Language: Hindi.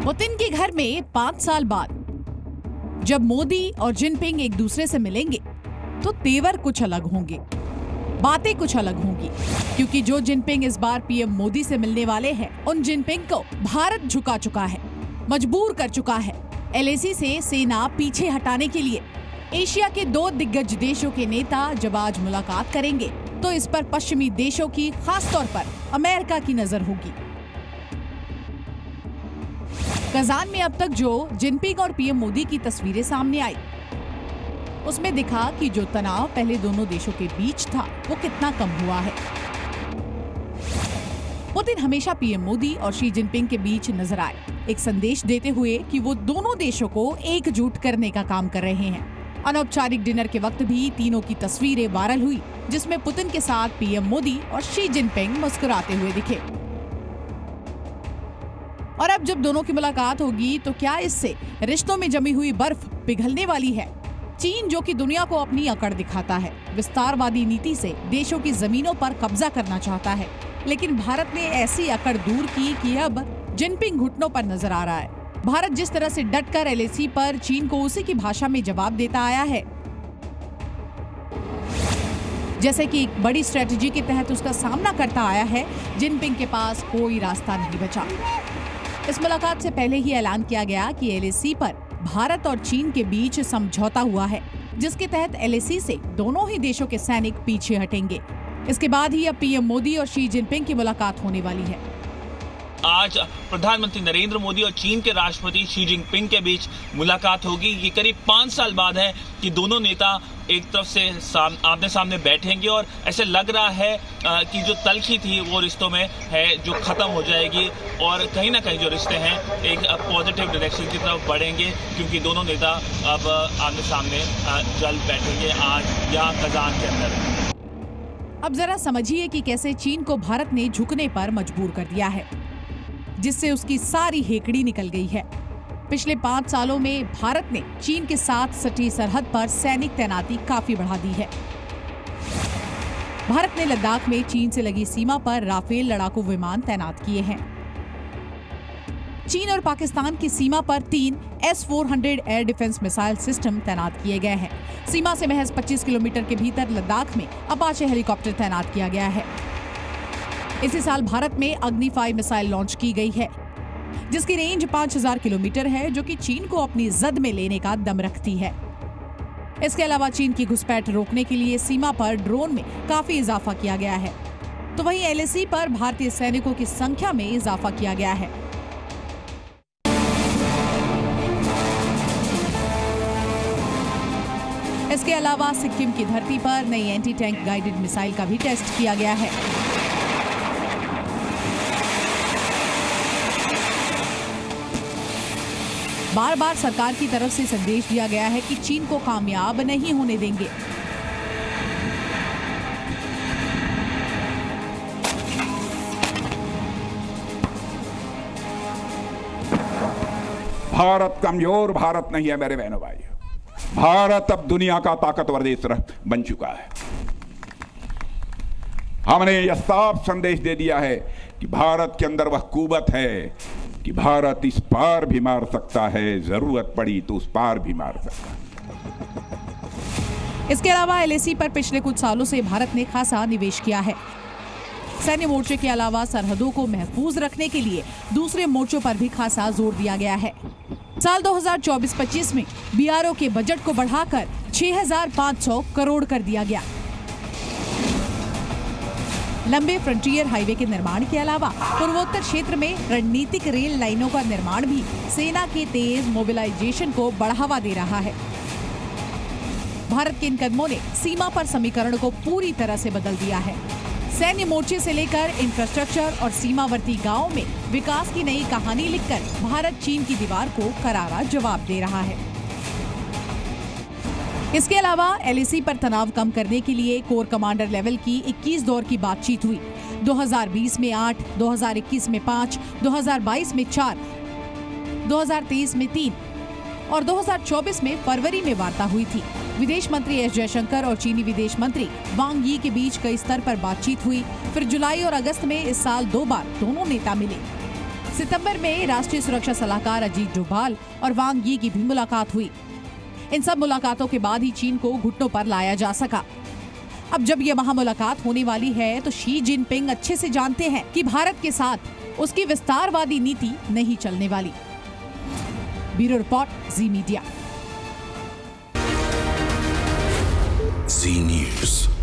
पुतिन के घर में 5 साल बाद जब मोदी और जिनपिंग एक दूसरे से मिलेंगे तो तेवर कुछ अलग होंगे, बातें कुछ अलग होंगी, क्योंकि जो जिनपिंग इस बार पीएम मोदी से मिलने वाले हैं, उन जिनपिंग को भारत झुका चुका है, मजबूर कर चुका है एलएसी से सेना पीछे हटाने के लिए। एशिया के 2 दिग्गज देशों के नेता जब आज मुलाकात करेंगे तो इस पर पश्चिमी देशों की, खासतौर पर अमेरिका की नजर होगी। कजान में अब तक जो जिनपिंग और पीएम मोदी की तस्वीरें सामने आई, उसमें दिखा कि जो तनाव पहले दोनों देशों के बीच था वो कितना कम हुआ है। पुतिन हमेशा पीएम मोदी और शी जिनपिंग के बीच नजर आए, एक संदेश देते हुए कि वो दोनों देशों को एकजुट करने का काम कर रहे हैं। अनौपचारिक डिनर के वक्त भी तीनों की तस्वीरें वायरल हुई, जिसमें पुतिन के साथ पीएम मोदी और शी जिनपिंग मुस्कुराते हुए दिखे। और अब जब दोनों की मुलाकात होगी तो क्या इससे रिश्तों में जमी हुई बर्फ पिघलने वाली है? चीन, जो कि दुनिया को अपनी अकड़ दिखाता है, विस्तारवादी नीति से देशों की जमीनों पर कब्जा करना चाहता है, लेकिन भारत ने ऐसी अकड़ दूर की कि अब जिनपिंग घुटनों पर नजर आ रहा है। भारत जिस तरह से डटकर एलएसी पर चीन को उसी की भाषा में जवाब देता आया है, जैसे कि एक बड़ी स्ट्रेटजी के तहत उसका सामना करता आया है, जिनपिंग के पास कोई रास्ता नहीं बचा। इस मुलाकात से पहले ही ऐलान किया गया कि एलएसी पर भारत और चीन के बीच समझौता हुआ है, जिसके तहत एलएसी से दोनों ही देशों के सैनिक पीछे हटेंगे। इसके बाद ही अब पीएम मोदी और शी जिनपिंग की मुलाकात होने वाली है। आज प्रधानमंत्री नरेंद्र मोदी और चीन के राष्ट्रपति शी जिनपिंग के बीच मुलाकात होगी। ये करीब 5 साल बाद है कि दोनों नेता एक तरफ से आमने सामने बैठेंगे और ऐसे लग रहा है कि जो तलखी थी वो रिश्तों में है जो खत्म हो जाएगी और कहीं ना कहीं जो रिश्ते हैं एक पॉजिटिव डायरेक्शन की तरफ बढ़ेंगे, क्योंकि दोनों नेता अब आमने सामने जल्द बैठेंगे आज यहाँ कजान के अंदर। अब जरा समझिए कि कैसे चीन को भारत ने झुकने पर मजबूर कर दिया है, जिससे उसकी सारी हेकड़ी निकल गई है। पिछले 5 सालों में भारत ने चीन के साथ सटी सरहद पर सैनिक तैनाती काफी बढ़ा दी है। भारत ने लद्दाख में चीन से लगी सीमा पर राफेल लड़ाकू विमान तैनात किए हैं। चीन और पाकिस्तान की सीमा पर 3 S-400 air defence missile system तैनात किए गए हैं। सीमा से महज 25 किलोमीटर के भीतर लद्दाख में अपाचे हेलीकॉप्टर तैनात किया गया है। इसी साल भारत में अग्नि 5 मिसाइल लॉन्च की गई है, जिसकी रेंज 5000 किलोमीटर है, जो कि चीन को अपनी जद में लेने का दम रखती है। इसके अलावा चीन की घुसपैठ रोकने के लिए सीमा पर ड्रोन में काफी इजाफा किया गया है। तो वहीं एलएसी पर भारतीय सैनिकों की संख्या में इजाफा किया गया है। इसके अलावा सिक्किम की धरती पर नई एंटी टैंक गाइडेड मिसाइल का भी टेस्ट किया गया है। बार बार सरकार की तरफ से संदेश दिया गया है कि चीन को कामयाब नहीं होने देंगे। भारत कमजोर भारत नहीं है मेरे बहनों भाई। भारत अब दुनिया का ताकतवर देश बन चुका है। हमने यह साफ संदेश दे दिया है कि भारत के अंदर वह कुवत है कि भारत इस पार भी मार सकता है, जरूरत पड़ी तो उस पार भी मार सकता है। इसके अलावा एलएसी पर पिछले कुछ सालों से भारत ने खासा निवेश किया है। सैन्य मोर्चे के अलावा सरहदों को महफूज रखने के लिए दूसरे मोर्चों पर भी खासा जोर दिया गया है। साल 2024-25 में बीआरओ के बजट को बढ़ाकर 6500 करोड़ कर दिया गया। लंबे फ्रंटियर हाईवे के निर्माण के अलावा पूर्वोत्तर क्षेत्र में रणनीतिक रेल लाइनों का निर्माण भी सेना के तेज मोबिलाइजेशन को बढ़ावा दे रहा है। भारत के इन कदमों ने सीमा पर समीकरण को पूरी तरह से बदल दिया है। सैन्य मोर्चे से लेकर इंफ्रास्ट्रक्चर और सीमावर्ती गांवों में विकास की नई कहानी लिखकर भारत चीन की दीवार को करारा जवाब दे रहा है। इसके अलावा एलएसी पर तनाव कम करने के लिए कोर कमांडर लेवल की 21 दौर की बातचीत हुई। 2020 में 8, 2021 में 5, 2022 में 4, 2023 में 3 और 2024 में फरवरी में वार्ता हुई थी। विदेश मंत्री एस जयशंकर और चीनी विदेश मंत्री वांग यी के बीच कई स्तर पर बातचीत हुई। फिर जुलाई और अगस्त में इस साल 2 बार दोनों नेता मिले। सितंबर में राष्ट्रीय सुरक्षा सलाहकार अजीत डोभाल और वांग यी की भी मुलाकात हुई। इन सब मुलाकातों के बाद ही चीन को घुटनों पर लाया जा सका। अब जब ये महामुलाकात होने वाली है तो शी जिनपिंग अच्छे से जानते हैं कि भारत के साथ उसकी विस्तारवादी नीति नहीं चलने वाली। ब्यूरो रिपोर्ट, जी मीडिया। जी न्यूज़।